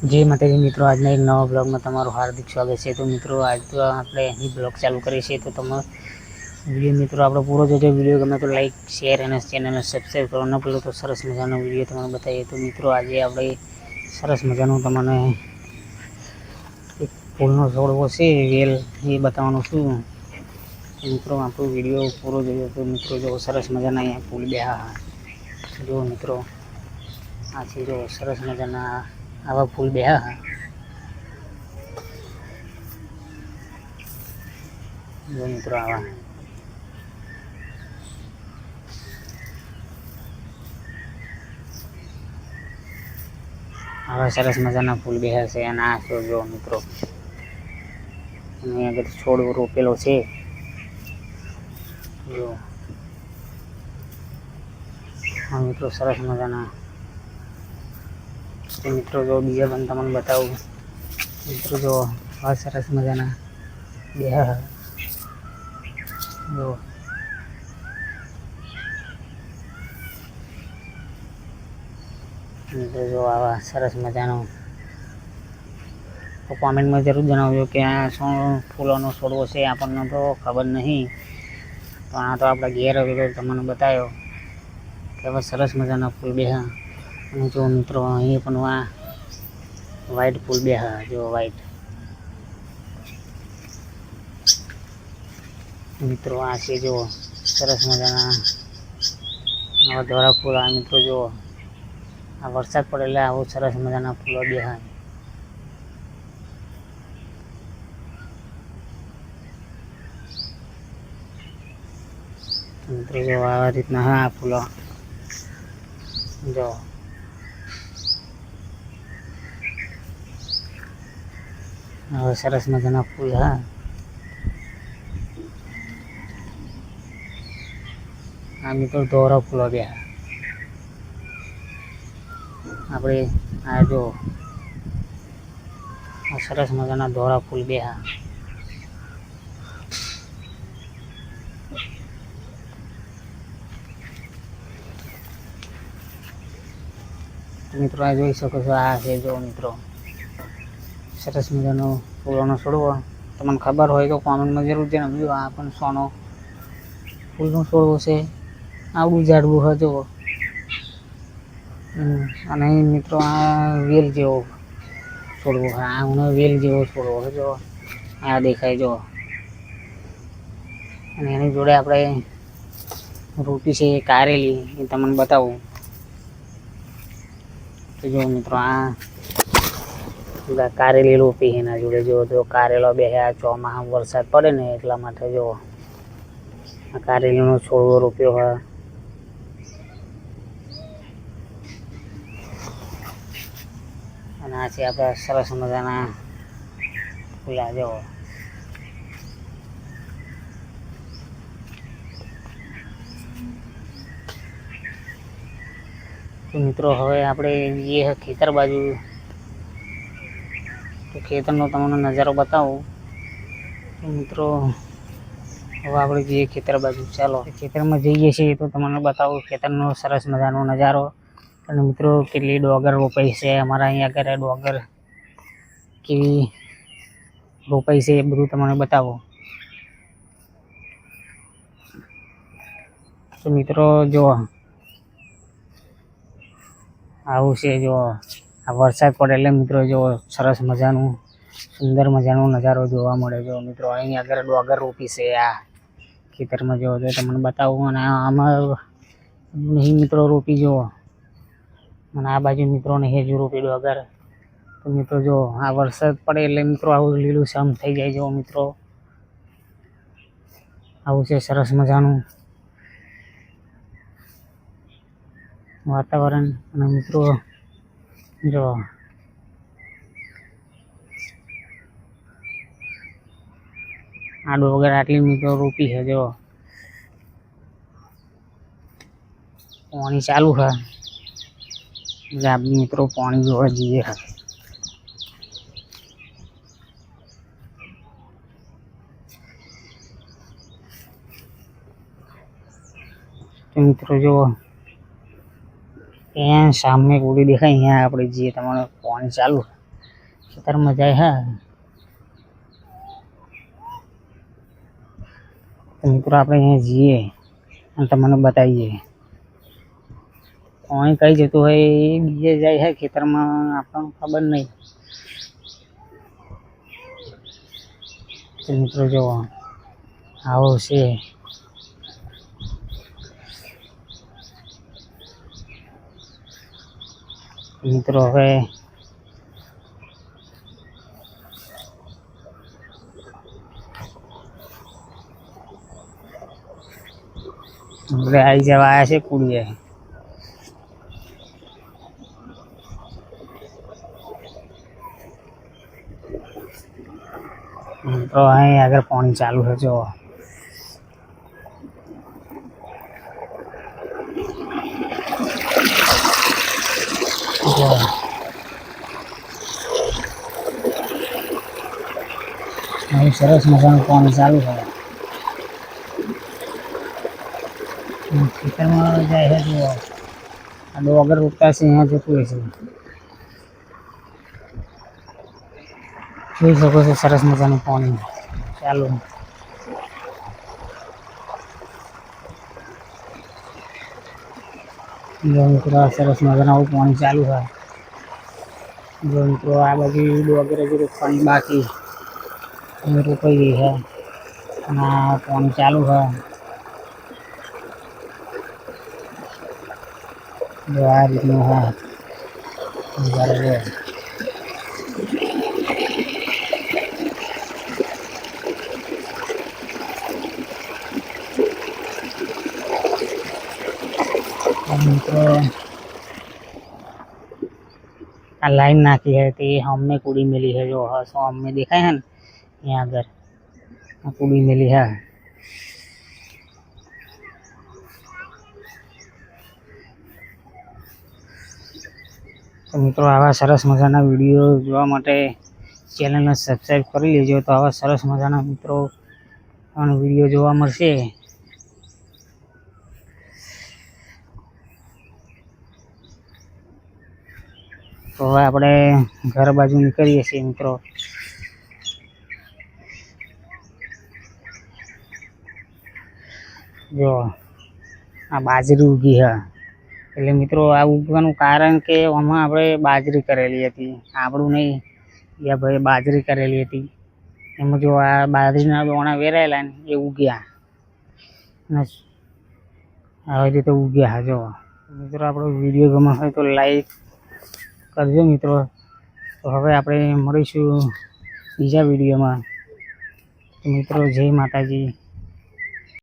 जय माताजी मित्रों, आज एक नवा ब्लॉग में तमाરું हार्दिक स्वागत है। तो मित्रों, आज तो આપણે અહીં બ્લોગ ચાલુ કરીએ છીએ, તો તમે વિડીયો મિત્રો આપણો પૂરો જોજો। વિડીયો ગમે તો લાઈક શેર અને ચેનલને સબસ્ક્રાઈબ કરો। ન પેલો તો સરસ મજાનો વિડીયો તમને બતાવીએ। તો મિત્રો આજે આપણે સરસ મજાનું તમને એક ફૂલનો છોડવો છે વેલ એ બતાવવાનું છું। મિત્રો આપણો વિડીયો પૂરો જોજો તો મિત્રો જો સરસ મજાના અહીંયા ફૂલ બેહા જો મિત્રો આ છે જો સરસ મજાના આવા ફૂલ બેહા જો મિત્રો આવા સરસ મજાના ફૂલ બેહા છે। અને આ જો મિત્રો અહીં આગળ છોડ રોપેલો છે જો હા મિત્રો સરસ મજાના। મિત્રો જો બીજા પણ તમને બતાવું। મિત્રો જો આ સરસ મજાના બેહા જો મિત્રો જો આવા સરસ મજાનું તો કોમેન્ટમાં જરૂર જણાવજો કે આ શું ફૂલોનો છોડવો છે। આપણને તો ખબર નહીં, પણ આ તો આપણા ઘેર આવ્યો તો તમને બતાવ્યો કે આવા સરસ મજાના ફૂલ બેહા। અને જો મિત્રો અહીં પણ આ વ્હાઈટ ફૂલ બેહા જો વ્હાઈટ મિત્રો આ છે જો સરસ મજાના આવા ધોળા ફૂલ। આ મિત્રો જો આ વરસાદ પડે એટલે આવું સરસ મજાના ફૂલો બેહા। મિત્રો જો આ રીતના આ ફૂલો જો આવા સરસ મજાના ફૂલ હા। આ મિત્રો ધોળા ફૂલો બેહા આપણે આ જો આ સરસ મજાના ધોળા ફૂલ બેહા। મિત્રો આ જોઈ શકો છો આ છે જો મિત્રો સરસ મજાનો ફૂલોનો છોડવો। તમને ખબર હોય તો કોમેન્ટમાં જરૂર જણાવજો આ પણ સોનો ફૂલનો છોડવો છે। આવડું ઝાડવું હોય જુઓ। અને મિત્રો આ વેલ જેવો છોડવો હોય, આ વેલ જેવો છોડવો હોય જો આ દેખાય જો। અને એની જોડે આપણે રોપી છે કારેલી એ તમને બતાવું તો જો મિત્રો આ કારેલી રોપી એના જોડે જો કારેલો બેહ્યા। ચોમાસા વરસાદ પડે ને એટલા માટે જો આ કારેલીનો છોડવો રોપ્યો હોય। અને આ છે આપણા સરસ મજાના ફૂલા જો મિત્રો હવે આપણે જઈએ ખેતર બાજુ। તો ખેતરનો તમને નજારો બતાવું તો મિત્રો હવે આપણે જઈએ ખેતર બાજુ। ચાલો ખેતરમાં જઈએ છીએ તો તમને બતાવું ખેતરનો સરસ મજાનો નજારો। અને મિત્રો કેટલી ડોગર રોપાઈ છે અમારા અહીંયા ઘરે, ડોગર કેવી રોપાઈ છે એ બધું તમને બતાવો। તો મિત્રો જો આવું છે જો આ વરસાદ પડે એટલે મિત્રો જો સરસ મજાનું સુંદર મજાનો નજારો જોવા મળે। જો મિત્રો અહીં આગળ ડોગર રોપી છે આ ખેતરમાં જો તમને બતાવું। અને આમાં નહીં મિત્રો રોપી જુઓ, અને આ બાજુ મિત્રો નહીં હજુ રોપી ડોગર। તો મિત્રો જો આ વરસાદ પડે એટલે મિત્રો આવું લીલુંછમ થઈ જાય। જો મિત્રો આવું છે સરસ મજાનું વાતાવરણ। અને મિત્રો જો આ ડોગર આટલી મિત્રો રોપી છે જો પાણી ચાલુ છે એટલે આપણે મિત્રો પાણી જોવા જઈએ। તો મિત્રો જો ત્યાં સામે ગોળી દેખાય, અહીંયા આપણે જઈએ તમારે પાણી ચાલુ ખેતરમાં જાય હા. તો મિત્રો આપણે અહીંયા જઈએ અને તમને બતાવીએ. કોઈ કઈ જતું હોય એ બીજે જાય છે ખેતરમાં, આપણને ખબર નહીં. તો મિત્રો જો આવો છે. મિત્રો હવે આવી જવા આવ્યા છે કુડીએ. તો અહીં આગળ પાણી ચાલુ છે જો. અહીં સરસ મજાનું પાણી ચાલુ છે. ખેતરમાં જાય છે જુઓ. આ ડોગર ઉગતા છે અહીંયા જતું હોય છે. જોઈ શકો છો સરસ મજાનું પાણી ચાલુ. જો મિત્રો સરસ મજાનું આવું પાણી ચાલુ છે. જો મિત્રો આ બાજુ ડોગર હજુ રોપવાની બાકી રોપાઈ ગઈ છે અને આ પાણી ચાલુ છે. જો આ રીતનું હા બરાબર. મિત્રો આ લાઈન નાખી है તે हमने कूड़ी मिली है जो है सो हमें देखा है यहाँ આગળ આ કૂડી મિલી है. તો મિત્રો આવા સરસ મજાના વિડીયો જોવા માટે ચેનલને સબસ્ક્રાઈબ કરી લેજો. તો આવા સરસ મજાના મિત્રો વિડીયો જોવા મળશે. તો હવે આપણે ઘર બાજુ નીકળીએ છીએ મિત્રો. જો આ બાજરી ઉગી છે. એટલે મિત્રો આ ઉગવાનું કારણ કે આમાં આપણે બાજરી કરેલી હતી, આપણું નહીં. યા ભાઈ બાજરી કરેલી હતી એમાં જો આ બાજરીના દોણા વેરાયેલા ને એ ઉગ્યા ને આવી રીતે ઉગ્યા. જો મિત્રો આપણો વિડીયો ગમે હોય તો લાઈક કરજો મિત્રો. તો હવે આપણે મળીશું બીજા વિડીયોમાં. મિત્રો જય માતાજી.